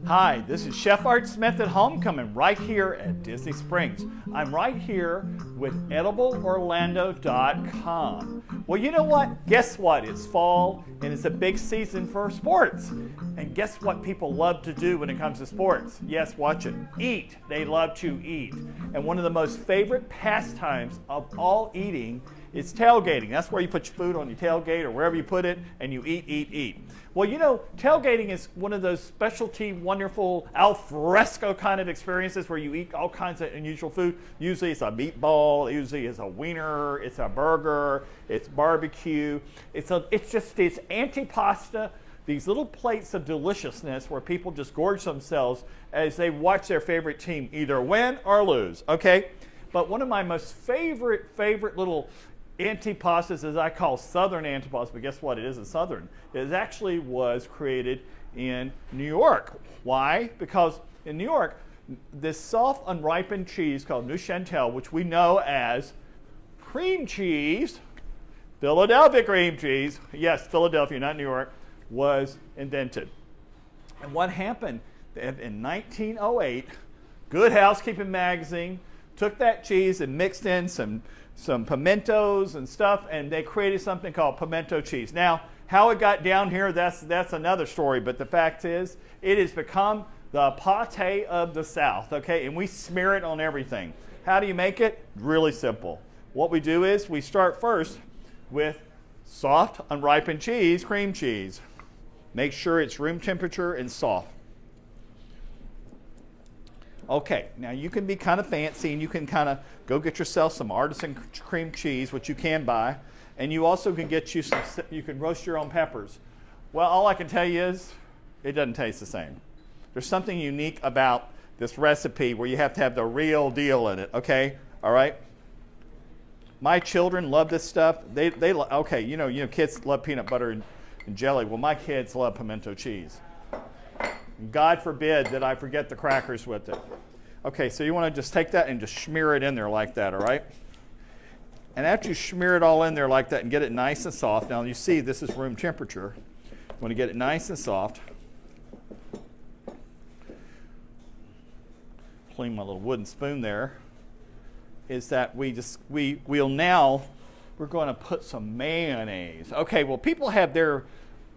Hi, this is Chef Art Smith at Homecomin right here at Disney Springs. I'm right here with EdibleOrlando.com. Well, you know what? Guess what? It's fall and it's a big season for sports. And guess what people love to do when it comes to sports? Yes, watch it. Eat. They love to eat. And one of the most favorite pastimes of all eating is tailgating. That's where you put your food on your tailgate or wherever you put it and you eat, eat, eat. Well, you know, tailgating is one of those specialty, wonderful, al fresco kind of experiences where you eat all kinds of unusual food. Usually it's a meatball, usually it's a wiener, it's a burger, it's barbecue. It's just this antipasta, these little plates of deliciousness where people just gorge themselves as they watch their favorite team either win or lose, okay? But one of my most favorite little antipastas, as I call Southern antipasta, but guess what? It isn't Southern. It actually was created in New York. Why? Because in New York, this soft, unripened cheese called Neuchâtel, which we know as cream cheese, Philadelphia cream cheese, yes, Philadelphia, not New York, was invented. And what happened in 1908, Good Housekeeping magazine took that cheese and mixed in some pimentos and stuff, and they created something called pimento cheese. Now, how it got down here, that's another story, but the fact is, it has become the pate of the South, okay? And we smear it on everything. How do you make it? Really simple. What we do is we start first with soft, unripened cheese, cream cheese. Make sure it's room temperature and soft. Okay, now you can be kind of fancy and you can kind of go get yourself some artisan cream cheese, which you can buy, and you also can get you you can roast your own peppers. Well, all I can tell you is it doesn't taste the same. There's something unique about this recipe where you have to have the real deal in it, okay? All right? My children love this stuff. Okay, you know, kids love peanut butter and jelly. Well, my kids love pimento cheese. God forbid that I forget the crackers with it. Okay, so you want to just take that and just smear it in there like that, all right? And after you smear it all in there like that and get it nice and soft, now you see this is room temperature. You want to get it nice and soft. Clean my little wooden spoon there. Is that we're going to put some mayonnaise. Okay, well, people have their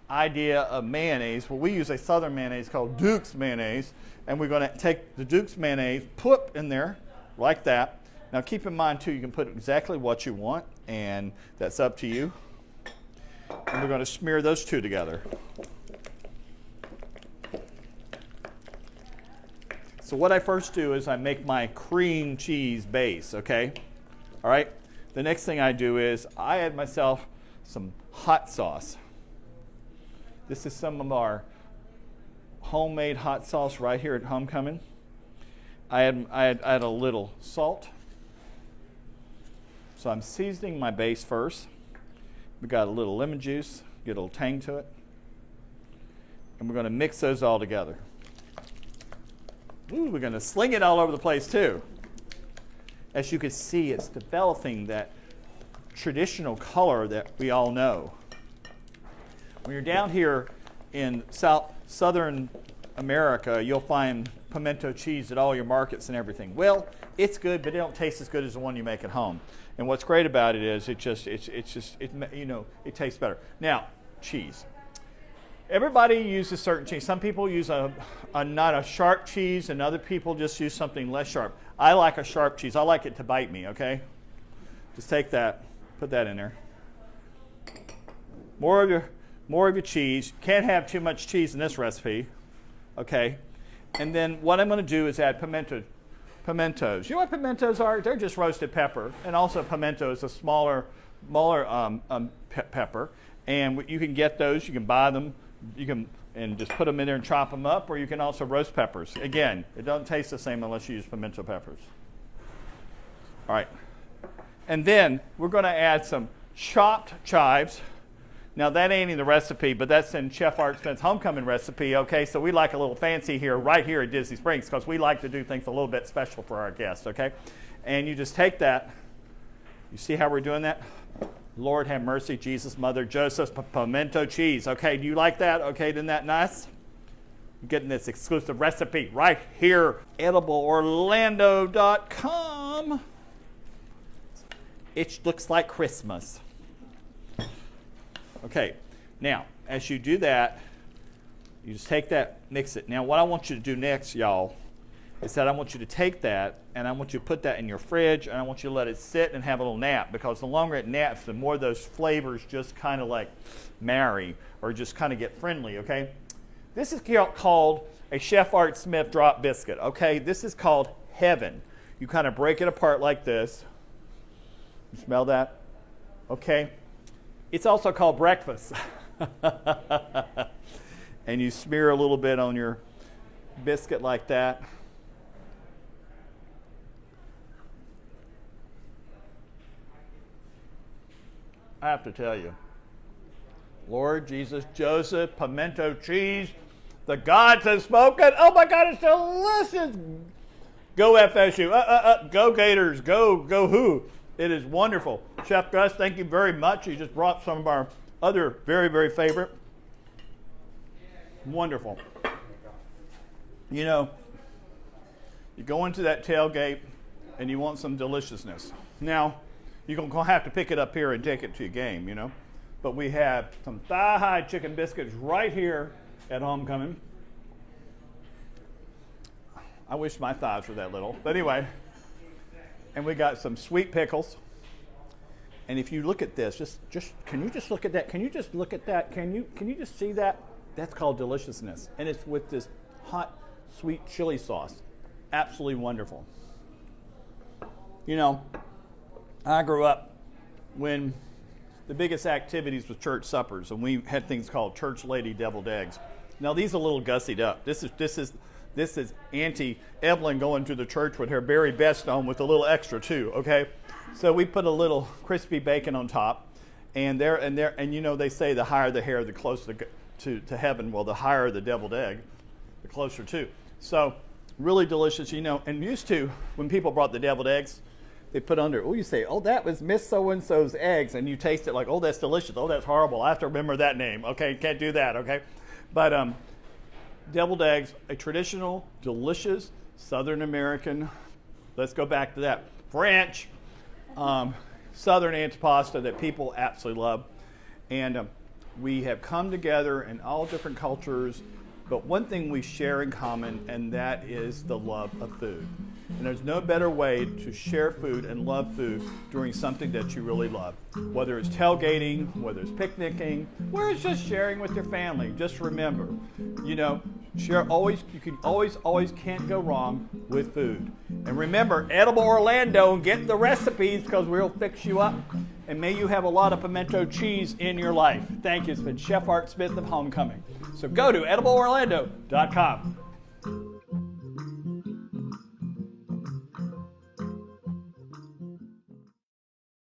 idea of mayonnaise. Well, we use a Southern mayonnaise called Duke's mayonnaise, and we're going to take the Duke's mayonnaise, put in there like that. Now keep in mind too, you can put exactly what you want, and that's up to you. And we're going to smear those two together. So what I first do is I make my cream cheese base, okay? All right? The next thing I do is I add myself some hot sauce. This is some of our homemade hot sauce right here at Homecomin. I add a little salt. So I'm seasoning my base first. We got a little lemon juice, get a little tang to it. And we're going to mix those all together. Ooh, we're going to sling it all over the place too. As you can see, it's developing that traditional color that we all know. When you're down here in southern America, you'll find pimento cheese at all your markets and everything. Well, it's good, but it don't taste as good as the one you make at home. And what's great about it is it tastes better. Now, cheese. Everybody uses certain cheese. Some people use not a sharp cheese, and other people just use something less sharp. I like a sharp cheese. I like it to bite me, okay? Just take that, put that in there. More of your cheese. Can't have too much cheese in this recipe, okay? And then what I'm going to do is add pimentos. You know what pimentos are? They're just roasted pepper, and also pimento is a smaller pepper. And you can get those. You can buy them. You can just put them in there and chop them up, or you can also roast peppers. Again, it doesn't taste the same unless you use pimento peppers. All right. And then we're going to add some chopped chives. Now, that ain't in the recipe, but that's in Chef Art Smith's Homecomin recipe, okay? So we like a little fancy here, right here at Disney Springs, because we like to do things a little bit special for our guests, okay? And you just take that. You see how we're doing that? Lord have mercy, Jesus, Mother, Joseph, pimento cheese. Okay, do you like that? Okay, isn't that nice? getting this exclusive recipe right here, edibleorlando.com. It looks like Christmas. Okay, now, as you do that, you just take that, mix it. Now, what I want you to do next, y'all, is that I want you to take that, and I want you to put that in your fridge, and I want you to let it sit and have a little nap, because the longer it naps, the more those flavors just kind of like marry or just kind of get friendly, okay? This is called a Chef Art Smith drop biscuit, okay? This is called heaven. You kind of break it apart like this. You smell that? Okay. It's also called breakfast. And you smear a little bit on your biscuit like that. I have to tell you, Lord Jesus, Joseph, pimento cheese, the gods have spoken. Oh my God, it's delicious. Go FSU. Go Gators. Go who? It is wonderful. Chef Gus, thank you very much. You just brought some of our other very, very favorite. Wonderful. You know, you go into that tailgate and you want some deliciousness. Now, you're going to have to pick it up here and take it to your game, you know. But we have some thigh-high chicken biscuits right here at Homecomin. I wish my thighs were that little. But anyway, and we got some sweet pickles. And if you look at this, just can you just look at that? Can you just look at that? Can you just see that? That's called deliciousness. And it's with this hot, sweet chili sauce. Absolutely wonderful. You know, I grew up when the biggest activities was church suppers, and we had things called church lady deviled eggs. Now these are a little gussied up. This is Auntie Evelyn going to the church with her berry best on with a little extra too. Okay, so we put a little crispy bacon on top, and you know they say the higher the hair, the closer to heaven. Well, the higher the deviled egg, the closer to. So really delicious, you know. And used to when people brought the deviled eggs, they put under, you say, that was Miss So-and-so's eggs, and you taste it like, that's delicious, that's horrible, I have to remember that name, okay, can't do that, okay? But deviled eggs, a traditional, delicious, Southern American, let's go back to that, French, Southern antipasta that people absolutely love. And we have come together in all different cultures, but one thing we share in common, and that is the love of food. And there's no better way to share food and love food during something that you really love. Whether it's tailgating, whether it's picnicking, or it's just sharing with your family. Just remember, you know, you can always can't go wrong with food. And remember, Edible Orlando, get the recipes because we'll fix you up. And may you have a lot of pimento cheese in your life. Thank you. It's been Chef Art Smith of Homecomin. So go to edibleorlando.com.